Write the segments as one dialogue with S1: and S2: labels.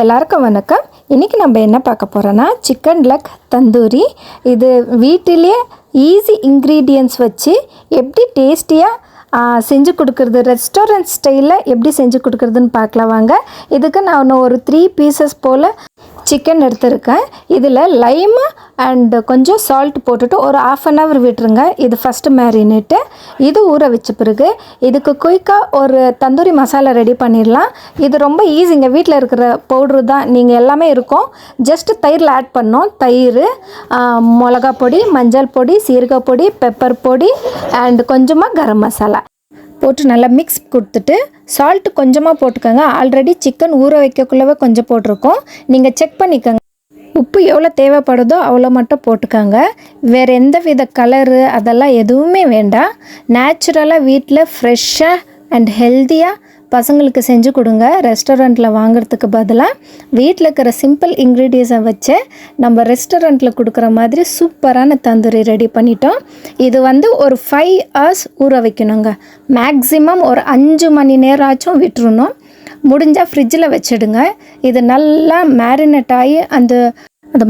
S1: எல்லாருக்கும் வணக்கம். இன்றைக்கி நம்ம என்ன பார்க்க போகிறோன்னா சிக்கன் லெக் தந்தூரி. இது வீட்டிலேயே ஈஸி இன்க்ரீடியன்ட்ஸ் வச்சு எப்படி டேஸ்டியாக செஞ்சு கொடுக்குறது, ரெஸ்டாரண்ட் ஸ்டைலில் எப்படி செஞ்சு கொடுக்குறதுன்னு பார்க்கலாம் வாங்க. இதுக்கு நான் ஒரு 3 பீசஸ் போல் சிக்கன் எடுத்துருக்கேன். இதில் லைமு அண்டு கொஞ்சம் சால்ட் போட்டுட்டு ஒரு 1/2 hour விட்டுருங்க. இது ஃபஸ்ட்டு மேரினேட்டு. இது ஊற வச்ச பிறகு இதுக்கு குயிக்காக ஒரு தந்தூரி மசாலா ரெடி பண்ணிடலாம். இது ரொம்ப ஈஸிங்க. வீட்டில் இருக்கிற பவுட்ரு தான், நீங்கள் எல்லாமே இருக்கும். ஜஸ்ட்டு தயிரில் ஆட் பண்ணோம். தயிர், மிளகா பொடி, மஞ்சள் பொடி, சீரக பொடி, பெப்பர் பொடி அண்டு கொஞ்சமாக கரம் மசாலா போட்டு நல்லா மிக்ஸ் கொடுத்துட்டு சால்ட்டு கொஞ்சமாக போட்டுக்கோங்க. ஆல்ரெடி சிக்கன் ஊற வைக்கக்குள்ளவே கொஞ்சம் போட்டிருக்கோம். நீங்கள் செக் பண்ணிக்கோங்க. உப்பு எவ்வளோ தேவைப்படுதோ அவ்வளோ மட்டும் போட்டுக்கோங்க. வேறு எந்த வித கலரு அதெல்லாம் எதுவுமே வேண்டாம். நேச்சுரலாக வீட்டில் ஃப்ரெஷ்ஷாக அண்ட் ஹெல்த்தியாக பசங்களுக்கு செஞ்சு கொடுங்க. ரெஸ்டாரண்ட்டில் வாங்குறதுக்கு பதிலாக வீட்டில் இருக்கிற சிம்பிள் இன்க்ரீடியன்ஸை வச்சு நம்ம ரெஸ்டாரண்ட்டில் கொடுக்குற மாதிரி சூப்பரான தந்தூரி ரெடி பண்ணிட்டோம். இது ஒரு 5 hours ஊற வைக்கணுங்க. மேக்ஸிமம் ஒரு 5 மணி நேரம் ஆச்சும் விட்டுருணும். முடிஞ்சால் ஃப்ரிட்ஜில் வச்சிடுங்க. இது நல்லா மேரினேட் ஆகி அந்த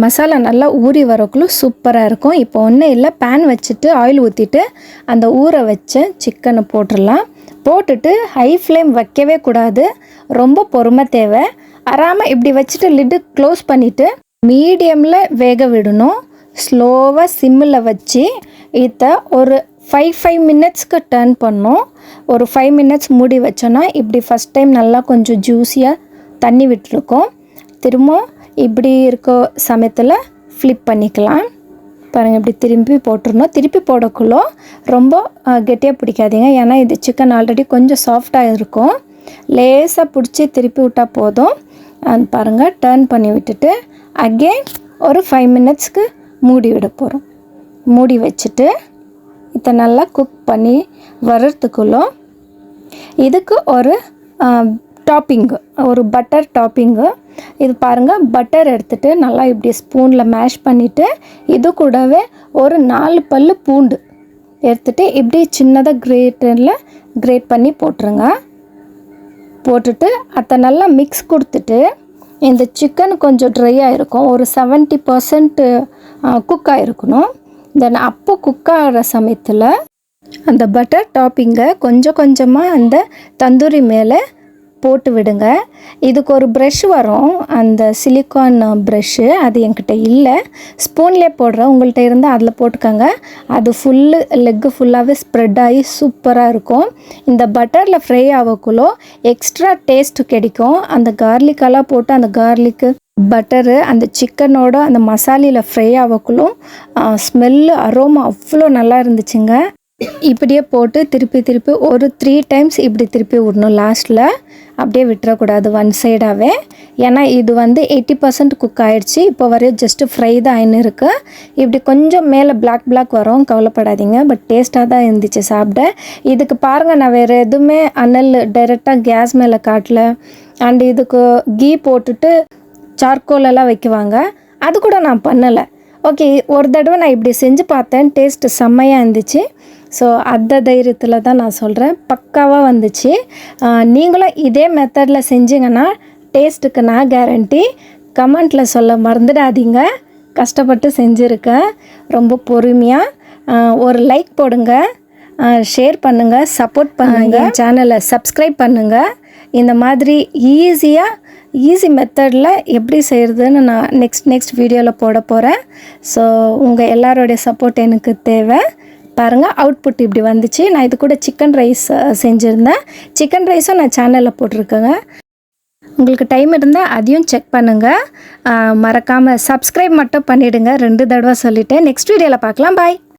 S1: மசாலா நல்லா ஊறி வரக்குள்ள சூப்பராக இருக்கும். இப்போ ஒன்றும் இல்லை, பேன் வச்சுட்டு ஆயில் ஊற்றிட்டு அந்த ஊற வச்ச சிக்கனை போட்டுடலாம். போட்டுட்டு ஹை ஃப்ளேம் வைக்கவே கூடாது, ரொம்ப பொறுமை தேவை. அறாமல் இப்படி வச்சுட்டு லிட்டு க்ளோஸ் பண்ணிவிட்டு மீடியமில் வேக விடணும். ஸ்லோவாக சிம்மில் வச்சு இதை ஒரு 5 மினிட்ஸ்க்கு டர்ன் பண்ணோம். ஒரு 5 மினிட்ஸ் மூடி வச்சோன்னா இப்படி ஃபஸ்ட் டைம் நல்லா கொஞ்சம் ஜூஸியாக தண்ணி விட்டுருக்கோம். திரும்ப இப்படி இருக்க சமயத்தில் ஃப்ளிப் பண்ணிக்கலாம். பாருங்கள், இப்படி திரும்பி போட்டுருணும். திருப்பி போடக்குள்ள ரொம்ப கெட்டியாக பிடிக்காதீங்க, ஏன்னா இது சிக்கன் ஆல்ரெடி கொஞ்சம் சாஃப்டாக இருக்கும். லேசாக பிடிச்சி திருப்பி விட்டால் போதும். பாருங்கள், டர்ன் பண்ணி விட்டுட்டு அகெயின் ஒரு 5 மினிட்ஸ்க்கு மூடி விட போகிறோம். மூடி வச்சுட்டு இதை நல்லா குக் பண்ணி வர்றதுக்குள்ளே இதுக்கு ஒரு டாப்பிங்கு, ஒரு பட்டர் டாப்பிங்கு. இது பாருங்கள், பட்டர் எடுத்துகிட்டு நல்லா இப்படி ஸ்பூனில் மேஷ் பண்ணிவிட்டு இது கூடவே ஒரு 4 பல்லு பூண்டு எடுத்துகிட்டு இப்படி சின்னதாக கிரேட் பண்ணி போட்டுருங்க. போட்டுட்டு அதை நல்லா மிக்ஸ் கொடுத்துட்டு இந்த சிக்கன் கொஞ்சம் ட்ரையாக இருக்கும், ஒரு 70% குக் ஆகிருக்கணும். தென் அப்போ குக் ஆகிற சமயத்தில் அந்த பட்டர் டாப்பிங்கை கொஞ்சம் கொஞ்சமாக அந்த தந்தூரி மேலே போட்டு விடுங்க. இதுக்கு ஒரு ப்ரஷ் வரும், அந்த சிலிக்கான் ப்ரஷ்ஷு, அது என்கிட்ட இல்லை. ஸ்பூன்லேயே போடுறேன், உங்கள்கிட்ட இருந்தால் அதில் போட்டுக்கோங்க. அது லெக்கு ஃபுல்லாகவே ஸ்ப்ரெட் ஆகி சூப்பராக இருக்கும். இந்த பட்டரில் ஃப்ரை ஆகக்குள்ளே எக்ஸ்ட்ரா டேஸ்ட் கிடைக்கும். அந்த கார்லிக்கெல்லாம் போட்டு அந்த கார்லிக்கு பட்டரு அந்த சிக்கனோட அந்த மசாலையில் ஃப்ரை ஆகக்குள்ளும் ஸ்மெல்லு அரோமா அவ்வளோ நல்லா இருந்துச்சுங்க. இப்படியே போட்டு திருப்பி ஒரு 3 times இப்படி திருப்பி விடணும். லாஸ்ட்டில் அப்படியே விட்டுறக்கூடாது ஒன் சைடாகவே, ஏன்னா இது 80% குக் ஆகிடுச்சு. இப்போ வரையும் ஜஸ்ட்டு ஃப்ரை தான் ஆயின்னு இருக்குது. இப்படி கொஞ்சம் மேலே பிளாக் வரும், கவலைப்படாதீங்க. பட் டேஸ்ட்டாக தான் இருந்துச்சு சாப்பிட. இதுக்கு பாருங்கள், நான் வேறு எதுவுமே அனல் டைரெக்டாக கேஸ் மேலே காட்டல. அண்ட் இதுக்கு கீ போட்டுட்டு சார்கோலெல்லாம் வைக்குவாங்க, அது கூட நான் பண்ணலை. ஓகே, ஒரு தடவை நான் இப்படி செஞ்சு பார்த்தேன், டேஸ்ட்டு செம்மையாக இருந்துச்சு. ஸோ அந்த தைரியத்தில் தான் நான் சொல்கிறேன், பக்காவாக வந்துச்சு. நீங்களும் இதே மெத்தடில் செஞ்சிங்கன்னா டேஸ்ட்டுக்கு நான் கேரண்டி. கமெண்ட்டில் சொல்ல மறந்துடாதீங்க. கஷ்டப்பட்டு செஞ்சுருக்கேன், ரொம்ப பொறுமையாக. ஒரு லைக் போடுங்க, ஷேர் பண்ணுங்கள், சப்போர்ட் பண்ணுங்கள், சேனலை சப்ஸ்கிரைப் பண்ணுங்கள். இந்த மாதிரி ஈஸி மெத்தடில் எப்படி செய்கிறதுன்னு நான் நெக்ஸ்ட் வீடியோவில் போட போகிறேன். ஸோ உங்கள் எல்லாரோடைய சப்போர்ட் எனக்கு தேவை. பாருங்கள், அவுட்புட் இப்படி வந்துச்சு. நான் இது கூட சிக்கன் ரைஸ் செஞ்சுருந்தேன். சிக்கன் ரைஸும் நான் சேனலில் போட்டிருக்கேங்க. உங்களுக்கு டைம் இருந்தால் அதையும் செக் பண்ணுங்கள். மறக்காமல் சப்ஸ்கிரைப் மட்டும் பண்ணிவிடுங்க. 2 தடவை சொல்லிவிட்டேன். நெக்ஸ்ட் வீடியோவில் பார்க்கலாம். பாய்.